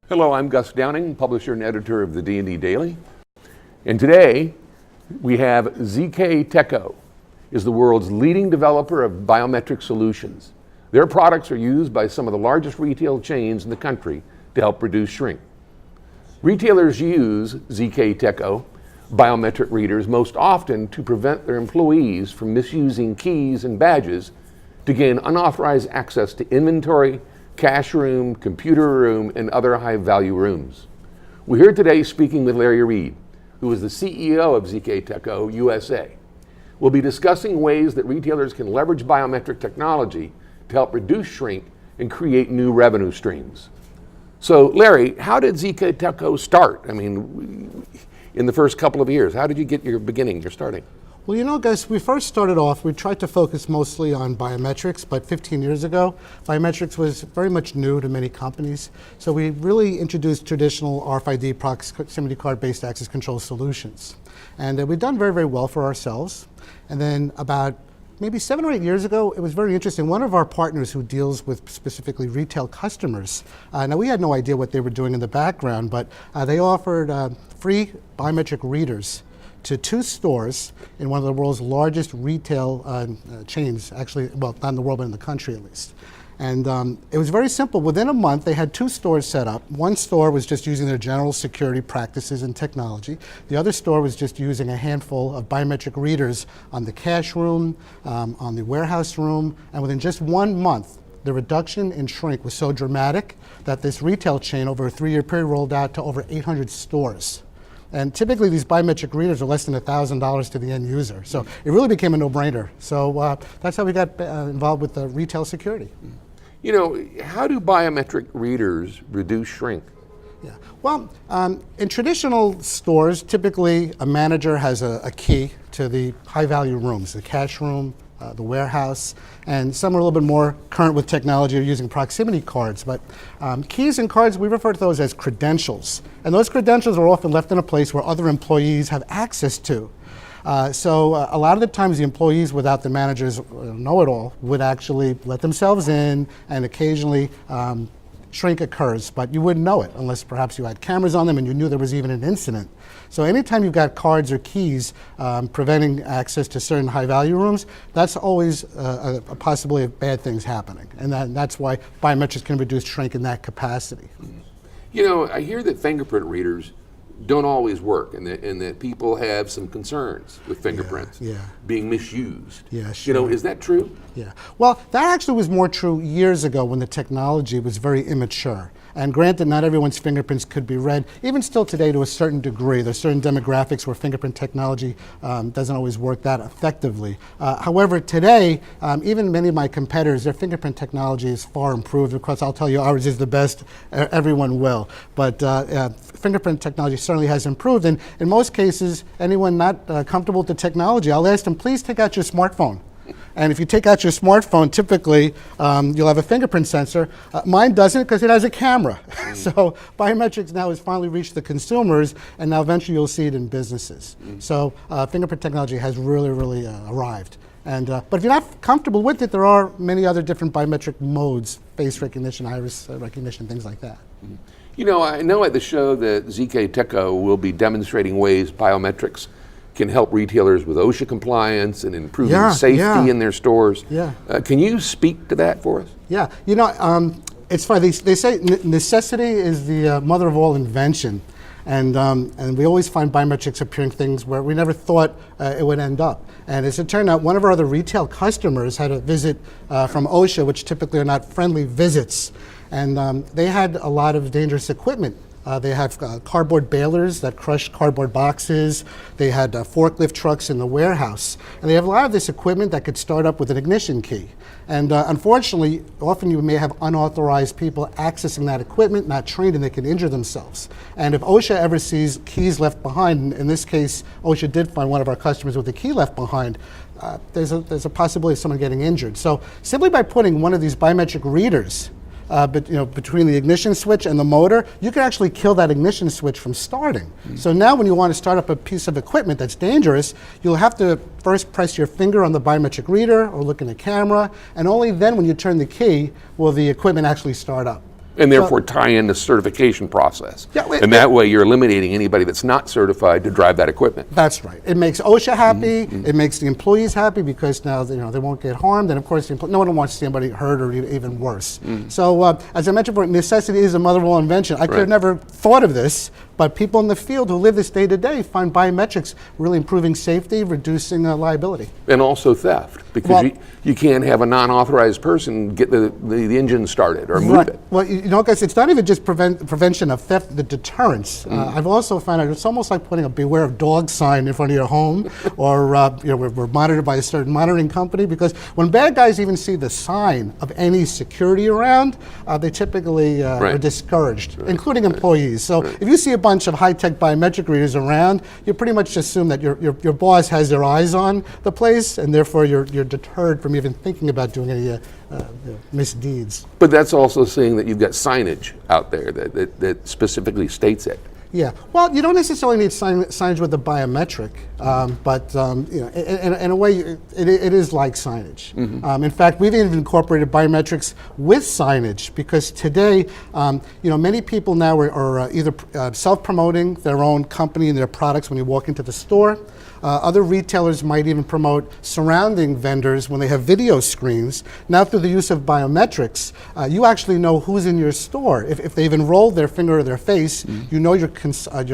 Hello, I'm Gus Downing, publisher and editor of the D&D Daily. And today we have ZKTeco, is the world's leading developer of biometric solutions. Their products are used by some of the largest retail chains in the country to help reduce shrink. Retailers use ZKTeco biometric readers most often to prevent their employees from misusing keys and badges to gain unauthorized access to inventory, cash room, computer room, and other high-value rooms. We're here today speaking with Larry Reed, who is the CEO of ZKTeco USA. We'll be discussing ways that retailers can leverage biometric technology to help reduce shrink and create new revenue streams. So, Larry, how did ZKTeco start? I mean, in the first couple of years, how did you get your beginning, your starting? Well, you know, guys, we first started off, we tried to focus mostly on biometrics, but 15 years ago, biometrics was very much new to many companies. So we really introduced traditional RFID proximity card-based access control solutions. And we've done very, very well for ourselves. And then about maybe 7 or 8 years ago, it was very interesting. One of our partners who deals with specifically retail customers, now we had no idea what they were doing in the background, but they offered free biometric readers to 2 stores in one of the world's largest retail chains, actually, well, not in the world, but in the country at least. And it was very simple. Within a month, they had 2 stores set up. One store was just using their general security practices and technology. The other store was just using a handful of biometric readers on the cash room, on the warehouse room, and within just 1 month, the reduction in shrink was so dramatic that this retail chain over a 3-year period rolled out to over 800 stores. And typically these biometric readers are less than $1,000 to the end user. So it really became a no-brainer. So that's how we got involved with the retail security. You know, how do biometric readers reduce shrink? Yeah. Well, in traditional stores, typically a manager has a key to the high-value rooms, the cash room, the warehouse, and some are a little bit more current with technology, are using proximity cards. But keys and cards, we refer to those as credentials. And those credentials are often left in a place where other employees have access to. So a lot of the times the employees, without the manager's know-it-all, would actually let themselves in, and occasionally shrink occurs, but you wouldn't know it unless perhaps you had cameras on them and you knew there was even an incident. So anytime you've got cards or keys preventing access to certain high-value rooms, that's always a possibility of bad things happening. And that's why biometrics can reduce shrink in that capacity. You know, I hear that fingerprint readers don't always work, and that people have some concerns with fingerprints being misused. Yeah, sure. You know, is that true? Yeah. Well, that actually was more true years ago when the technology was very immature. And granted, not everyone's fingerprints could be read. Even still today, to a certain degree, there's certain demographics where fingerprint technology doesn't always work that effectively. However, today, even many of my competitors, their fingerprint technology is far improved. Of course, I'll tell you ours is the best. Everyone will. But fingerprint technology certainly has improved. And in most cases, anyone not comfortable with the technology, I'll ask them, please take out your smartphone. And if you take out your smartphone, typically you'll have a fingerprint sensor. Mine doesn't because it has a camera. So biometrics now has finally reached the consumers, and now eventually you'll see it in businesses. So fingerprint technology has really, really arrived. And, but if you're not comfortable with it, there are many other different biometric modes, face recognition, iris recognition, things like that. You know, I know at the show that ZKTeco will be demonstrating ways biometrics can help retailers with OSHA compliance and improving safety in their stores. Can you speak to that for us? Yeah, you know, it's funny, they say necessity is the mother of all invention. And we always find biometrics appearing things where we never thought it would end up. And as it turned out, one of our other retail customers had a visit from OSHA, which typically are not friendly visits. And they had a lot of dangerous equipment. They have cardboard balers that crush cardboard boxes. They had forklift trucks in the warehouse. And they have a lot of this equipment that could start up with an ignition key. And unfortunately, often you may have unauthorized people accessing that equipment, not trained, and they can injure themselves. And if OSHA ever sees keys left behind, in this case, OSHA did find one of our customers with a key left behind, there's a possibility of someone getting injured. So simply by putting one of these biometric readers but between the ignition switch and the motor, you can actually kill that ignition switch from starting. Mm-hmm. So now when you want to start up a piece of equipment that's dangerous, you'll have to first press your finger on the biometric reader or look in the camera, and only then when you turn the key will the equipment actually start up. And therefore tie in the certification process. Yeah, and that way you're eliminating anybody that's not certified to drive that equipment. That's right. It makes OSHA happy. It makes the employees happy because now they won't get harmed. And of course, no one wants to see anybody hurt or even worse. So as I mentioned before, necessity is a mother of all invention. I could have never thought of this, but people in the field who live this day to day find biometrics really improving safety, reducing liability. And also theft, because you can't have a non-authorized person get the engine started or move it. Well, guys, it's not even just prevention of theft, the deterrence. I've also found out it's almost like putting a beware of dog sign in front of your home, or we're monitored by a certain monitoring company, because when bad guys even see the sign of any security around, they typically are discouraged, including employees. So if you see a bunch of high-tech biometric readers around, you pretty much assume that your boss has their eyes on the place, and therefore you're deterred from even thinking about doing any misdeeds. But that's also saying that you've got signage out there that specifically states it. Yeah, well, you don't necessarily need signage with the biometric, but in a way, it is like signage. In fact, we've even incorporated biometrics with signage, because today, many people now are either self-promoting their own company and their products when you walk into the store. Other retailers might even promote surrounding vendors when they have video screens. Now, through the use of biometrics, you actually know who's in your store. If they've enrolled their finger or their face, you know your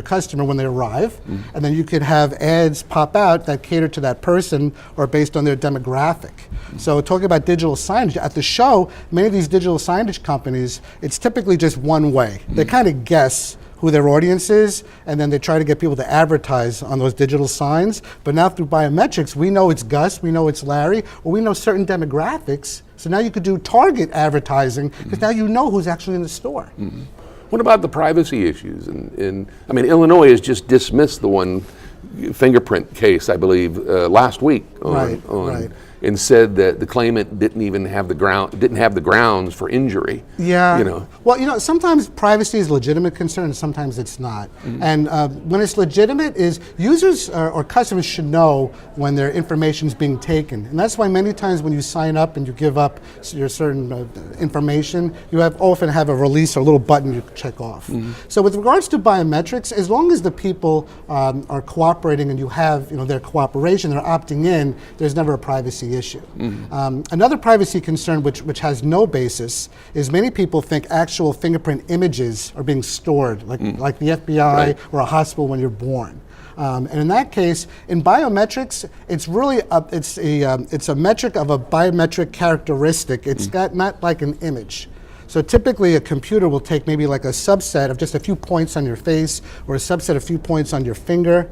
customer when they arrive, and then you could have ads pop out that cater to that person or based on their demographic. So talking about digital signage, at the show, many of these digital signage companies, it's typically just one way. They kind of guess who their audience is, and then they try to get people to advertise on those digital signs. But now through biometrics, we know it's Gus, we know it's Larry, or we know certain demographics. So now you could do target advertising, because now you know who's actually in the store. What about the privacy issues? I mean, Illinois has just dismissed the one fingerprint case, I believe, last week and said that the claimant didn't have the grounds for injury. Yeah. Well, sometimes privacy is a legitimate concern, and sometimes it's not. And when it's legitimate, is users or customers should know when their information is being taken, and that's why many times when you sign up and you give up your certain information, you often have a release or a little button you check off. So with regards to biometrics, as long as the people are cooperating and you have their cooperation, they're opting in, there's never a privacy issue. Another privacy concern which has no basis is many people think actual fingerprint images are being stored, like the FBI or a hospital when you're born. And in that case, in biometrics, it's really it's a metric of a biometric characteristic. It's not like an image. So typically a computer will take maybe like a subset of just a few points on your face, or a subset of a few points on your finger,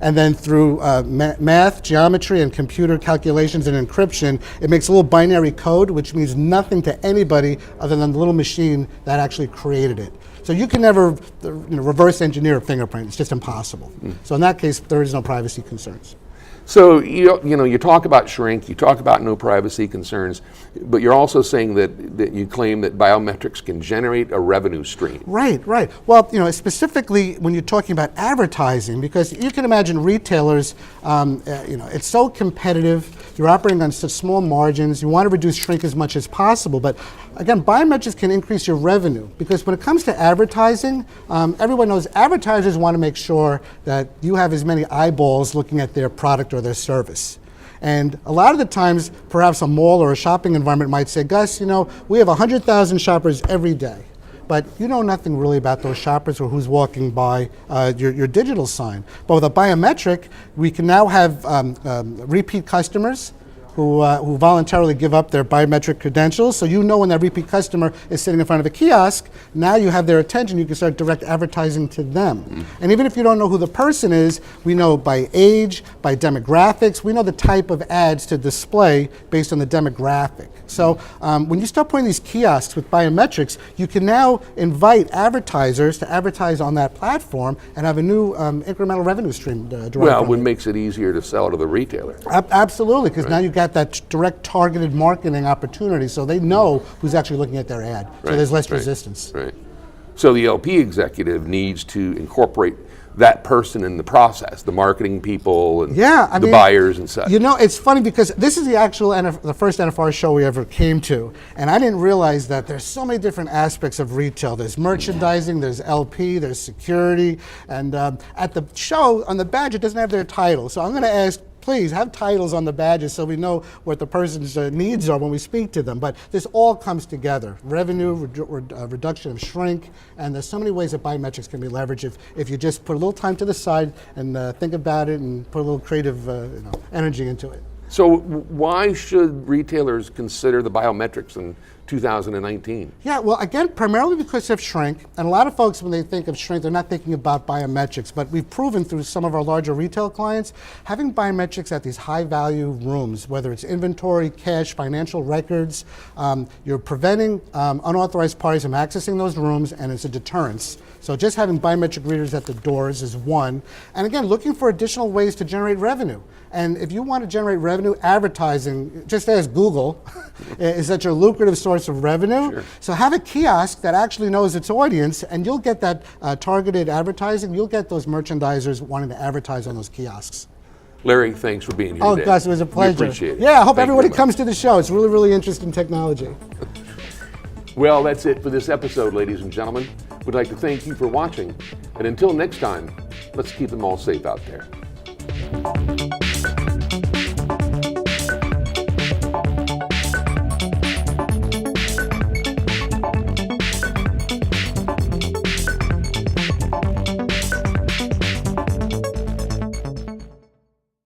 and then through math, geometry, and computer calculations and encryption, it makes a little binary code, which means nothing to anybody other than the little machine that actually created it. So you can never reverse engineer a fingerprint. It's just impossible. So in that case, there is no privacy concerns. So you talk about shrink, you talk about no privacy concerns, but you're also saying that you claim that biometrics can generate a revenue stream. Right. Well, specifically when you're talking about advertising, because you can imagine retailers, it's so competitive. You're operating on such small margins. You want to reduce shrink as much as possible, but again, biometrics can increase your revenue, because when it comes to advertising, everyone knows advertisers want to make sure that you have as many eyeballs looking at their product or their service. And a lot of the times, perhaps a mall or a shopping environment might say, Gus, we have 100,000 shoppers every day, but you know nothing really about those shoppers or who's walking by your digital sign. But with a biometric, we can now have repeat customers who voluntarily give up their biometric credentials. So when that repeat customer is sitting in front of a kiosk, now you have their attention, you can start direct advertising to them. And even if you don't know who the person is, we know by age, by demographics, we know the type of ads to display based on the demographic. So when you start putting these kiosks with biometrics, you can now invite advertisers to advertise on that platform and have a new incremental revenue stream derived from it makes it easier to sell to the retailer. Absolutely, because now you've got that direct targeted marketing opportunity, so they know who's actually looking at their ad, so there's less resistance. So the LP executive needs to incorporate that person in the process, the marketing people and the buyers and such. You know, it's funny because this is the first NFR show we ever came to, and I didn't realize that there's so many different aspects of retail. There's merchandising, there's LP, there's security, and at the show, on the badge, it doesn't have their title. So I'm going to ask, please have titles on the badges so we know what the person's needs are when we speak to them. But this all comes together. Revenue, reduction of shrink, and there's so many ways that biometrics can be leveraged if you just put a little time to the side and think about it and put a little creative energy into it. So why should retailers consider the biometrics in 2019? Yeah, well, again, primarily because of shrink. And a lot of folks, when they think of shrink, they're not thinking about biometrics. But we've proven through some of our larger retail clients, having biometrics at these high-value rooms, whether it's inventory, cash, financial records, you're preventing unauthorized parties from accessing those rooms, and it's a deterrence. So just having biometric readers at the doors is one. And again, looking for additional ways to generate revenue. And if you want to generate revenue, advertising, just as Google, is such a lucrative source of revenue. Sure. So have a kiosk that actually knows its audience, and you'll get that targeted advertising. You'll get those merchandisers wanting to advertise on those kiosks. Larry, thanks for being here Oh, today. Gus, it was a pleasure. We appreciate it. Yeah, I hope Thank you everybody very comes much. to the show. It's really, really interesting technology. Well, that's it for this episode, ladies and gentlemen. We'd like to thank you for watching. And until next time, let's keep them all safe out there.